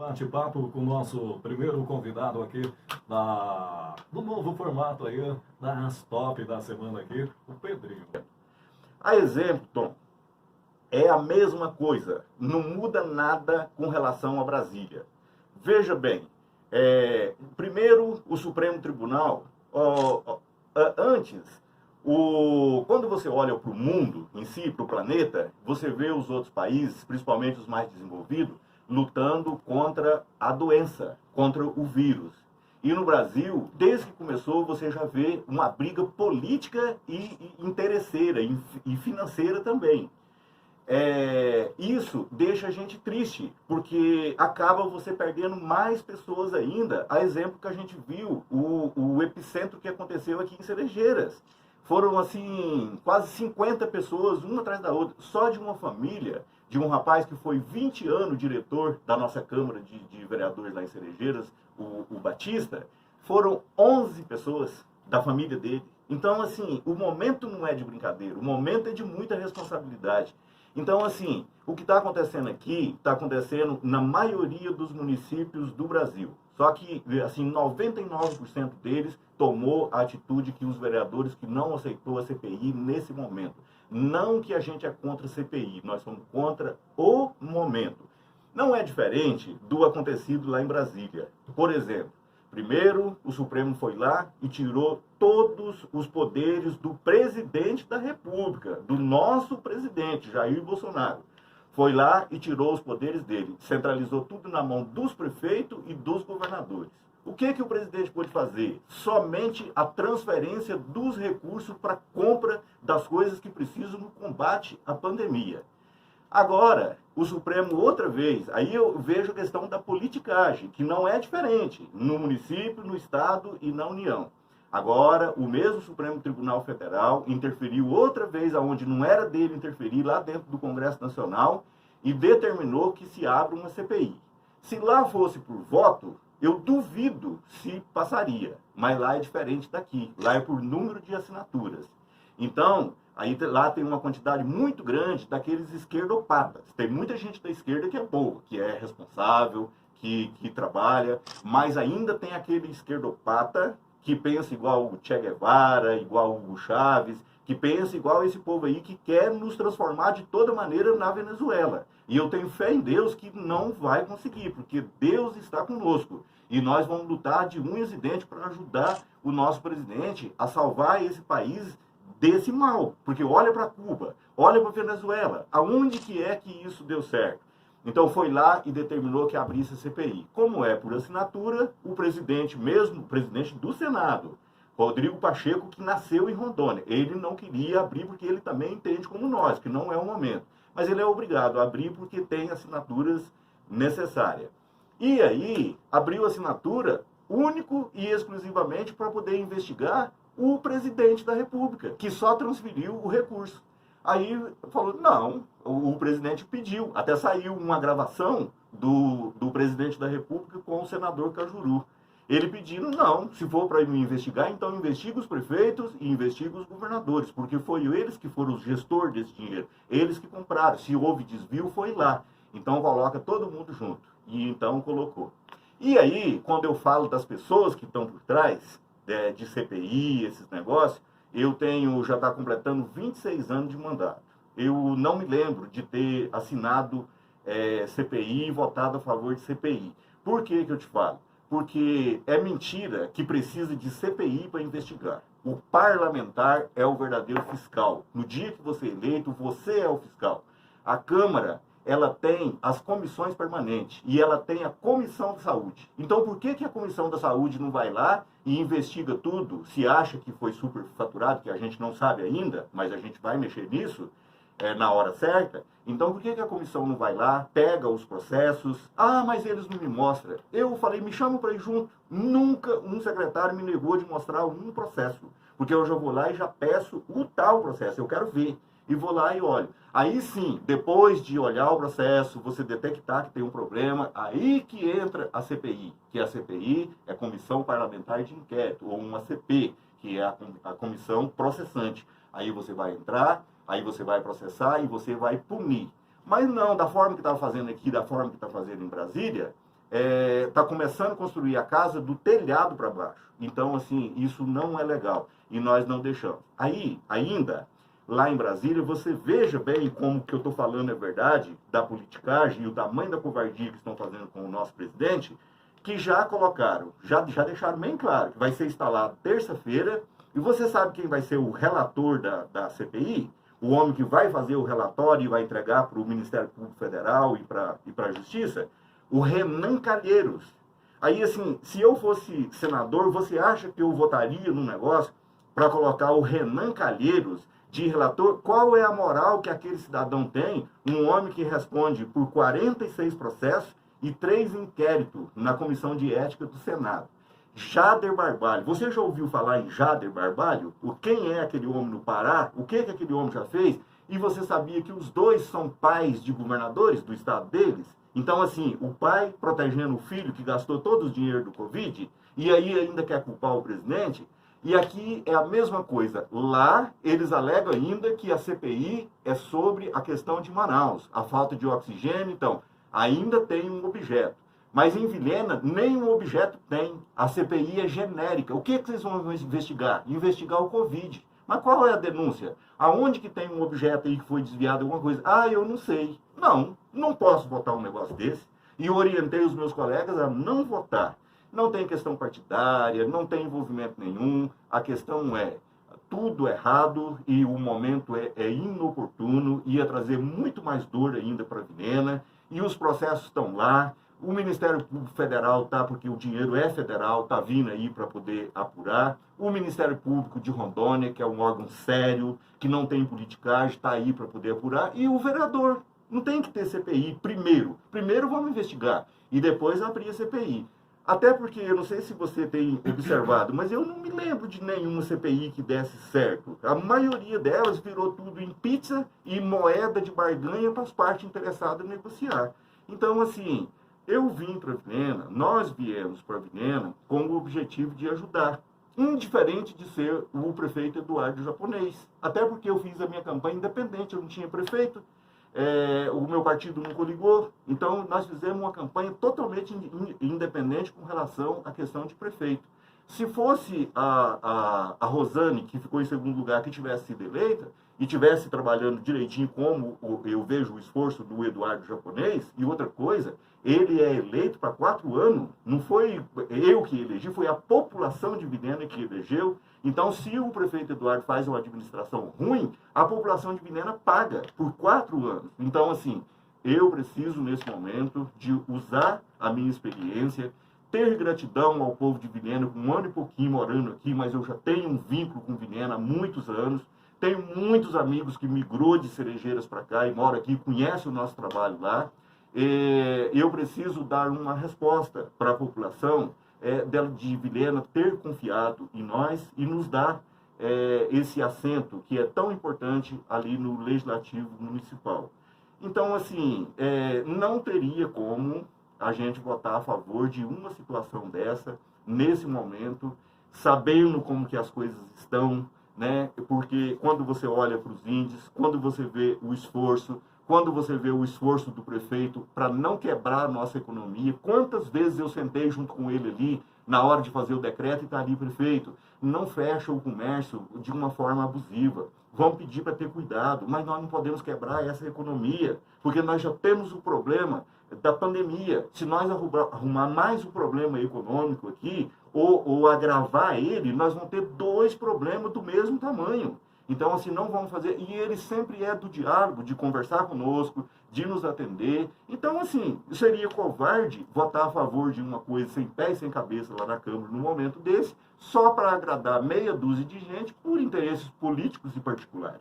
bate-papo com o nosso primeiro convidado aqui do novo formato aí, das top da semana aqui, o Pedrinho. A exemplo, Tom, é a mesma coisa, não muda nada com relação a Brasília. Veja bem, primeiro o Supremo Tribunal, quando você olha para o mundo em si, para o planeta, você vê os outros países, principalmente os mais desenvolvidos, lutando contra a doença, contra o vírus. E no Brasil, desde que começou, você já vê uma briga política e interesseira e financeira também. Isso deixa a gente triste, porque acaba você perdendo mais pessoas ainda. A exemplo que a gente viu, o epicentro que aconteceu aqui em Cerejeiras. Foram, assim, quase 50 pessoas, uma atrás da outra, só de uma família, de um rapaz que foi 20 anos diretor da nossa Câmara de Vereadores lá em Cerejeiras, o Batista. Foram 11 pessoas da família dele. Então, assim, o momento não é de brincadeira, o momento é de muita responsabilidade. Então, assim, o que está acontecendo aqui, está acontecendo na maioria dos municípios do Brasil. Só que, assim, 99% deles tomou a atitude que os vereadores que não aceitou a CPI nesse momento. Não que a gente é contra a CPI, nós somos contra o momento. Não é diferente do acontecido lá em Brasília. Por exemplo, primeiro, o Supremo foi lá e tirou todos os poderes do presidente da República, do nosso presidente, Jair Bolsonaro. Foi lá e tirou os poderes dele, centralizou tudo na mão dos prefeitos e dos governadores. O que o presidente pôde fazer? Somente a transferência dos recursos para compra das coisas que precisam no combate à pandemia. Agora, o Supremo outra vez, aí eu vejo a questão da politicagem, que não é diferente no município, no estado e na União. Agora, o mesmo Supremo Tribunal Federal interferiu outra vez aonde não era dele interferir, lá dentro do Congresso Nacional, e determinou que se abra uma CPI. Se lá fosse por voto, eu duvido se passaria, mas lá é diferente daqui, lá é por número de assinaturas. Então, aí lá tem uma quantidade muito grande daqueles esquerdopatas. Tem muita gente da esquerda que é boa, que é responsável, que trabalha, mas ainda tem aquele esquerdopata que pensa igual o Che Guevara, igual o Hugo Chávez, que pensa igual esse povo aí que quer nos transformar de toda maneira na Venezuela. E eu tenho fé em Deus que não vai conseguir, porque Deus está conosco. E nós vamos lutar de unhas e dentes para ajudar o nosso presidente a salvar esse país desse mal. Porque olha para Cuba, olha para Venezuela, aonde que é que isso deu certo? Então foi lá e determinou que abrisse a CPI. Como é por assinatura, o presidente mesmo, o presidente do Senado, Rodrigo Pacheco, que nasceu em Rondônia, ele não queria abrir porque ele também entende como nós, que não é o momento. Mas ele é obrigado a abrir porque tem assinaturas necessárias. E aí, abriu a assinatura único e exclusivamente para poder investigar o presidente da República, que só transferiu o recurso. Aí falou, não, o presidente pediu, até saiu uma gravação do presidente da República com o senador Cajuru. Ele pedindo, não, se for para me investigar, então investiga os prefeitos e investiga os governadores, porque foi eles que foram os gestores desse dinheiro, eles que compraram, se houve desvio, foi lá. Então coloca todo mundo junto, e então colocou. E aí, quando eu falo das pessoas que estão por trás, de CPI, esses negócios, já está completando 26 anos de mandato. Eu não me lembro de ter assinado CPI e votado a favor de CPI. Por que eu te falo? Porque é mentira que precisa de CPI para investigar. O parlamentar é o verdadeiro fiscal. No dia que você é eleito, você é o fiscal. A Câmara, ela tem as comissões permanentes e ela tem a Comissão de Saúde. Então, por que a Comissão da Saúde não vai lá e investiga tudo, se acha que foi superfaturado, que a gente não sabe ainda, mas a gente vai mexer nisso na hora certa? Então, por que a comissão não vai lá, pega os processos? Ah, mas eles não me mostram. Eu falei, me chamam para ir junto. Nunca um secretário me negou de mostrar um processo, porque eu já vou lá e já peço o tal processo, eu quero ver. E vou lá e olho. Aí sim, depois de olhar o processo, você detectar que tem um problema, aí que entra a CPI, que a CPI é Comissão Parlamentar de Inquérito, ou uma CP, que é a comissão processante. Aí você vai entrar, aí você vai processar e você vai punir. Mas não, da forma que está fazendo aqui, da forma que está fazendo em Brasília, está começando a construir a casa do telhado para baixo. Então, assim, isso não é legal. E nós não deixamos. Aí, ainda, lá em Brasília, você veja bem como que eu estou falando é verdade, da politicagem e o tamanho da covardia que estão fazendo com o nosso presidente, que já colocaram, já deixaram bem claro que vai ser instalado terça-feira. E você sabe quem vai ser o relator da CPI? O homem que vai fazer o relatório e vai entregar para o Ministério Público Federal e para a Justiça? O Renan Calheiros. Aí, assim, se eu fosse senador, você acha que eu votaria no negócio para colocar o Renan Calheiros de relator? Qual é a moral que aquele cidadão tem? Um homem que responde por 46 processos e 3 inquéritos na Comissão de Ética do Senado. Jader Barbalho. Você já ouviu falar em Jader Barbalho? Quem é aquele homem no Pará? O que aquele homem já fez? E você sabia que os dois são pais de governadores do estado deles? Então, assim, o pai protegendo o filho que gastou todo o dinheiro do Covid, e aí ainda quer culpar o presidente. E aqui é a mesma coisa. Lá, eles alegam ainda que a CPI é sobre a questão de Manaus, a falta de oxigênio. Então, ainda tem um objeto. Mas em Vilhena, nenhum objeto tem. A CPI é genérica. O que vocês vão investigar? Investigar o Covid. Mas qual é a denúncia? Aonde que tem um objeto aí que foi desviado alguma coisa? Ah, eu não sei. Não posso votar um negócio desse. E orientei os meus colegas a não votar. Não tem questão partidária, não tem envolvimento nenhum. A questão é tudo errado e o momento é inoportuno. Ia trazer muito mais dor ainda para Vilhena. E os processos estão lá. O Ministério Público Federal está, porque o dinheiro é federal, está vindo aí para poder apurar. O Ministério Público de Rondônia, que é um órgão sério, que não tem politicagem, está aí para poder apurar. E o vereador. Não tem que ter CPI primeiro. Primeiro vamos investigar e depois abrir a CPI. Até porque, eu não sei se você tem observado, mas eu não me lembro de nenhuma CPI que desse certo. A maioria delas virou tudo em pizza e moeda de barganha para as partes interessadas em negociar. Então, assim, eu vim para Vilhena, nós viemos para Vilhena com o objetivo de ajudar, indiferente de ser o prefeito Eduardo Japonês. Até porque eu fiz a minha campanha independente, eu não tinha prefeito, o meu partido não coligou. Então, nós fizemos uma campanha totalmente independente com relação à questão de prefeito. Se fosse a Rosane, que ficou em segundo lugar, que tivesse sido eleita, e tivesse trabalhando direitinho como eu vejo o esforço do Eduardo Japonês, e outra coisa, ele é eleito para 4 anos, não foi eu que elegi, foi a população de Vilhena que elegeu. Então, se o prefeito Eduardo faz uma administração ruim, a população de Vilhena paga por 4 anos. Então, assim, eu preciso, nesse momento, de usar a minha experiência, ter gratidão ao povo de Vilhena, com 1 ano e pouquinho morando aqui, mas eu já tenho um vínculo com Vilhena há muitos anos. Tenho muitos amigos que migrou de Cerejeiras para cá e moram aqui, conhecem o nosso trabalho lá. Eu preciso dar uma resposta para a população de Vilhena ter confiado em nós e nos dar esse assento que é tão importante ali no Legislativo Municipal. Então, assim, não teria como a gente votar a favor de uma situação dessa, nesse momento, sabendo como que as coisas estão, né? Porque quando você olha para os índices, quando você vê o esforço, quando você vê o esforço do prefeito para não quebrar a nossa economia, quantas vezes eu sentei junto com ele ali, na hora de fazer o decreto, e está ali, prefeito, não fecha o comércio de uma forma abusiva. Vamos pedir para ter cuidado, mas nós não podemos quebrar essa economia, porque nós já temos o problema da pandemia. Se nós arrumar mais um problema econômico aqui, ou agravar ele, nós vamos ter 2 problemas do mesmo tamanho. Então, assim, não vamos fazer. E ele sempre é do diálogo, de conversar conosco, de nos atender. Então, assim, seria covarde votar a favor de uma coisa sem pé e sem cabeça lá na Câmara num momento desse, só para agradar meia dúzia de gente por interesses políticos e particulares.